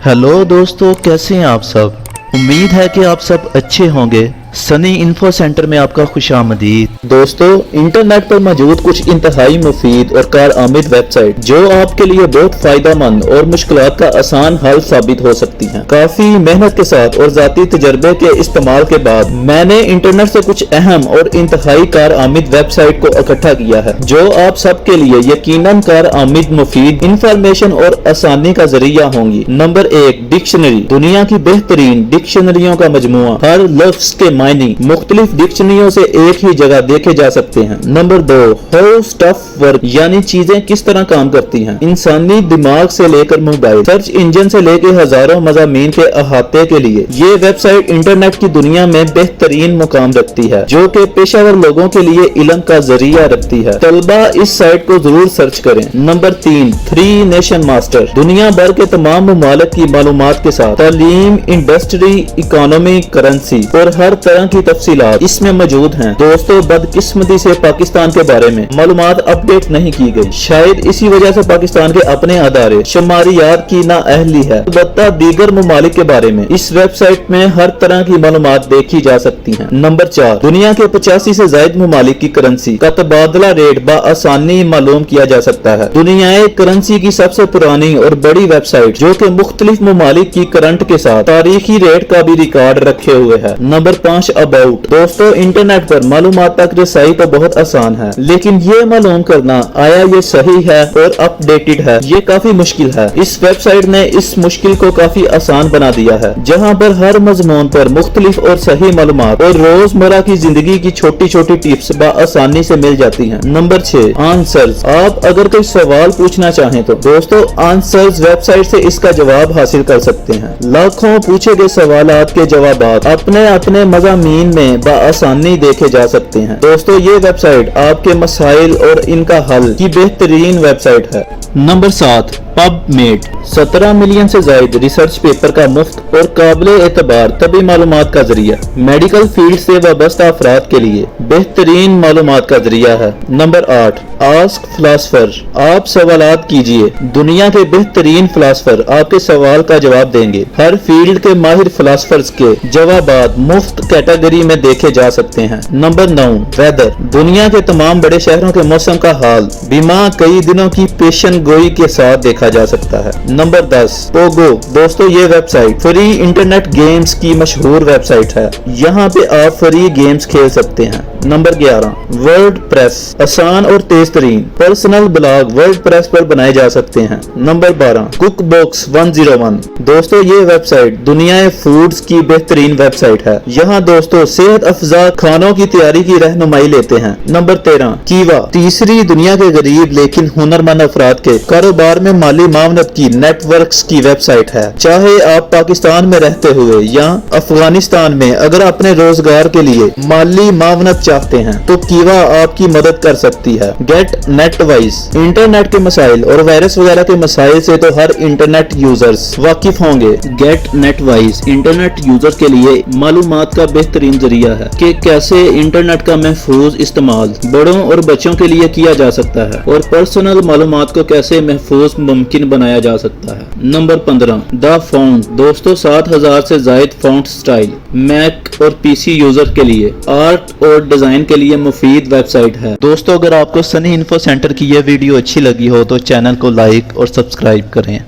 Hello दोस्तों, कैसे हैं आप सब। उम्मीद है कि आप सब अच्छे होंगे। सनी इन्फो सेंटर में आपका खुशामदीद। दोस्तों, इंटरनेट पर मौजूद कुछ इंतहाई मुफीद और कारआमद वेबसाइट जो आपके लिए बहुत फायदेमंद और मुश्किलात का आसान हल साबित हो सकती हैं। काफी मेहनत के साथ और जाती तजर्बे के इस्तेमाल के बाद मैंने इंटरनेट से कुछ अहम और इंतहाई कारआमद वेबसाइट को इकट्ठा किया है जो आप सबके लिए यकीनन कारआमद, मुफीद, इंफॉर्मेशन और आसानी का जरिया होंगी। Number 1, dictionary. दुनिया की बेहतरीन डिक्शनरियों का मजमुआ। हर लफ्ज के मायने मुख्तलिफ डिक्शनरियों से एक ही जगह देखे जा सकते हैं। नंबर 2, हाउ स्टफ वर्क, यानी चीजें किस तरह काम करती हैं। इंसानी दिमाग से लेकर मोबाइल सर्च इंजन से लेकर हजारों मज़ामीन के अहाते के लिए ये वेबसाइट इंटरनेट की दुनिया में बेहतरीन मुकाम रखती है, जो कि पेशावर लोगों के लिए इल्म का जरिया रखती है। तलबा इस साइट को जरूर सर्च करें। Number 3, 3 nation master. दुनिया भर के तमाम ममालिक की मालूमात के साथ तालीम, इंडस्ट्री, इकोनॉमी, करेंसी और हर तरह की तफसीलात इसमें मौजूद हैं। दोस्तों, बदकिस्मती से पाकिस्तान के बारे में मालूमात अपडेट नहीं की गई। शायद इसी वजह से पाकिस्तान के अपने अदारे शुमारियात की नाअहली है। अलबत्ता दीगर ममालिक के बारे में इस वेबसाइट में हर तरह की मालूमात देखी जा सकती हैं। नंबर 4, दुनिया के 85 से ज्यादा ममालिक की करेंसी का तबादला रेट बआसानी मालूम किया जा सकता है। दुनियाई करेंसी की सबसे पुरानी और बड़ी वेबसाइट जो कि मुख्तलिफ ममालिक की करंट के साथ तारीखी रेट का भी रिकॉर्ड रखे हुए है। Number 5, about. दोस्तों, इंटरनेट पर मालूमात तक रसाई तो बहुत आसान है, लेकिन ये मालूम करना आया ये सही है और अपडेटेड है, ये काफी मुश्किल है। इस वेबसाइट ने इस मुश्किल को काफी आसान बना दिया है, जहाँ पर हर मजमून पर मुख्तलिफ और सही मालूमात और रोजमर्रा की जिंदगी की छोटी छोटी टिप्स बआसानी से मिल जाती हैं। Number 6, answers. आप अगर कोई सवाल पूछना चाहें तो दोस्तों आंसर्स वेबसाइट से इसका जवाब हासिल कर सकते हैं। लाखों पूछे गए सवालात के जवाब अपने अपने मज़ामीन में बआसानी देखे जा सकते हैं। दोस्तों, ये वेबसाइट आपके मसाइल और इनका हल की बेहतरीन वेबसाइट है। Number 7, PubMed. 17 मिलियन से ज्यादा रिसर्च पेपर का मुफ्त और काबिले एतबार तबी मालूमात का जरिया मेडिकल फील्ड से वाबस्ता अफराद के लिए बेहतरीन मालूमात का जरिया है। Number 8, ask philosopher. आप सवालात कीजिए, दुनिया के बेहतरीन फिलासफर आपके सवाल का जवाब देंगे। हर फील्ड के माहिर फिलासफर्स के जवाबात मुफ्त कैटेगरी में देखे जा सकते हैं। Number 9, weather. दुनिया के तमाम बड़े शहरों के मौसम का हाल बीमा कई दिनों की पेशन गोई के साथ देखा जा सकता है। Number 10, Pogo. दोस्तों, ये वेबसाइट फ्री इंटरनेट गेम्स की मशहूर वेबसाइट है। यहाँ पे आप फ्री गेम्स खेल सकते हैं। Number 11, word press. आसान और तेज तरीन पर्सनल ब्लॉग वर्ड प्रेस पर बनाए जा सकते हैं। Number 12, cook box 101। दोस्तों, ये वेबसाइट दुनिया फूड्स की बेहतरीन वेबसाइट है। यहाँ दोस्तों सेहत अफजा खानों की तैयारी की रहनुमाई लेते हैं। नंबर 13, कीवा। तीसरी दुनिया के गरीब लेकिन हुनरमंद अफराद के कारोबार में माली मामनत की नेटवर्क्स की वेबसाइट है। चाहे आप पाकिस्तान में रहते हुए या अफगानिस्तान में अगर अपने रोजगार के लिए माली मामनत चाहते हैं तो कीवा आपकी मदद कर सकती है। गेट नेटवाइज। इंटरनेट के मसाइल और वायरस वगैरह के मसाइल से तो हर इंटरनेट यूजर्स वाकिफ होंगे। गेट नेटवाइज इंटरनेट यूजर के लिए मालूमात का बेहतरीन जरिया है कि कैसे इंटरनेट का महफूज इस्तेमाल बड़ों और बच्चों के लिए किया जा सकता है और पर्सनल मालूमात को कैसे महफूज मुमकिन बनाया जा सकता है। Number 15, the font. दोस्तों, 7000 से ज्यादा फॉन्ट स्टाइल मैक और पीसी यूजर के लिए आर्ट और डिजाइन के लिए मुफीद वेबसाइट है। दोस्तों, अगर आपको सनी इन्फो सेंटर की यह वीडियो अच्छी लगी हो तो चैनल को लाइक और सब्सक्राइब करें।